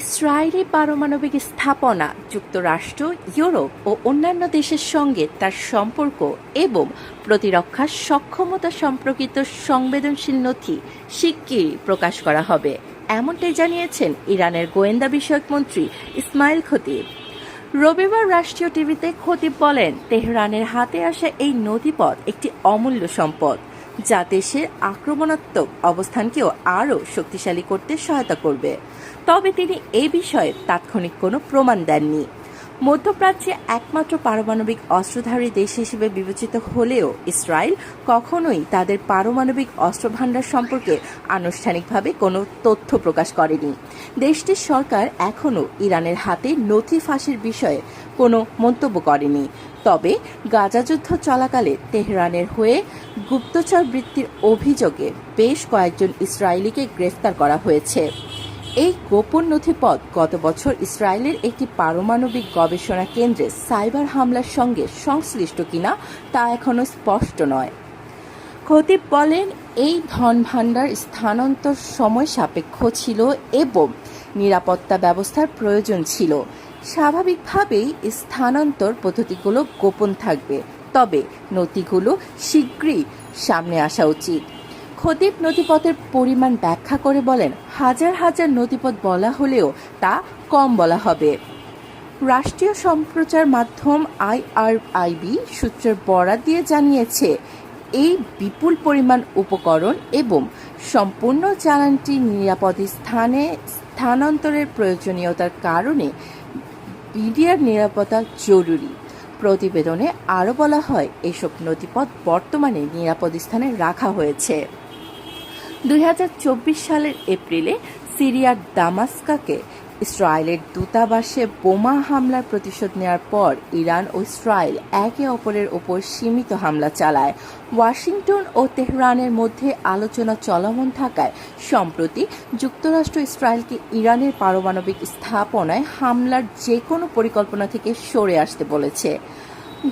Israeli পারমাণবিক স্থাপনা যুক্তরাষ্ট্র, ইউরোপ ও অন্যান্য দেশের সঙ্গে তার সম্পর্ক এবং প্রতিরক্ষার সক্ষমতা সম্পর্কিত সংবেদনশীল নথি শিগগিরই প্রকাশ করা হবে, এমনটাই জানিয়েছেন ইরানের গোয়েন্দা বিষয়ক মন্ত্রী ইসমাইল খতিব। রবিবার রাষ্ট্রীয় টিভিতে খতিব বলেন, তেহরানের হাতে আসা এই নথিপথ একটি অমূল্য সম্পদ, যা দেশের আক্রমণাত্মক অবস্থানকেও আরও শক্তিশালী করতে সহায়তা করবে। তবে তিনি এ বিষয়ে তাৎক্ষণিক কোনো প্রমাণ দেননি। মধ্যপ্রাচ্যে একমাত্র পারমাণবিক অস্ত্রধারী দেশ হিসেবে বিবেচিত হলেও ইসরায়েল কখনোই তাদের পারমাণবিক অস্ত্রভান্ডার সম্পর্কে আনুষ্ঠানিকভাবে কোনো তথ্য প্রকাশ করেনি। দেশটির সরকার এখনও ইরানের হাতে নথি ফাঁসের বিষয়ে কোনো মন্তব্য করেনি। তবে গাজা যুদ্ধ চলাকালে তেহরানের হয়ে গুপ্তচর বৃত্তির অভিযোগে বেশ কয়েকজন ইসরায়েলিকে গ্রেফতার করা হয়েছে। এই গোপন নথিপথ গত বছর ইসরায়েলের একটি পারমাণবিক গবেষণা কেন্দ্রে সাইবার হামলার সঙ্গে সংশ্লিষ্ট কিনা তা এখনও স্পষ্ট নয়। খতিব বলেন, এই ধনভাণ্ডার স্থানান্তর সময় সাপেক্ষ ছিল এবং নিরাপত্তা ব্যবস্থার প্রয়োজন ছিল। স্বাভাবিকভাবেই স্থানান্তর পদ্ধতিগুলো গোপন থাকবে, তবে নথিগুলো শীঘ্রই সামনে আসা উচিত। খতিব নথিপথের পরিমাণ ব্যাখ্যা করে বলেন, হাজার হাজার নথিপথ বলা হলেও তা কম বলা হবে। রাষ্ট্রীয় সম্প্রচার মাধ্যম IRIB সূত্রের বরাত দিয়ে জানিয়েছে, এই বিপুল পরিমাণ উপকরণ এবং সম্পূর্ণ জ্বালানিটি নিরাপদ স্থানে স্থানান্তরের প্রয়োজনীয়তার কারণে মিডিয়ার নিরাপত্তা জরুরি। প্রতিবেদনে আরও বলা হয়, এসব নথিপথ বর্তমানে নিরাপদ স্থানে রাখা হয়েছে। 2024 সালের এপ্রিলে সিরিয়ার দামাস্কাকে ইসরায়েলের দূতাবাসে বোমা হামলার প্রতিশোধ নেওয়ার পর ইরান ও ইসরায়েল একে অপরের ওপর সীমিত হামলা চালায়। ওয়াশিংটন ও তেহরানের মধ্যে আলোচনা চলমান থাকায় সম্প্রতি যুক্তরাষ্ট্র ইসরায়েলকে ইরানের পারমাণবিক স্থাপনায় হামলার যে কোনো পরিকল্পনা থেকে সরে আসতে বলেছে।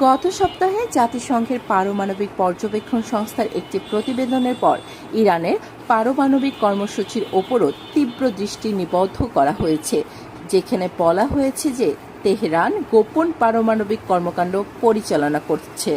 গত সপ্তাহে জাতিসংঘের পারমাণবিক পর্যবেক্ষণ সংস্থার একটি প্রতিবেদনের পর ইরানের পারমাণবিক কর্মসূচির ওপরও তীব্র দৃষ্টি নিবদ্ধ করা হয়েছে, যেখানে বলা হয়েছে যে তেহরান গোপন পারমাণবিক কর্মকাণ্ড পরিচালনা করছে।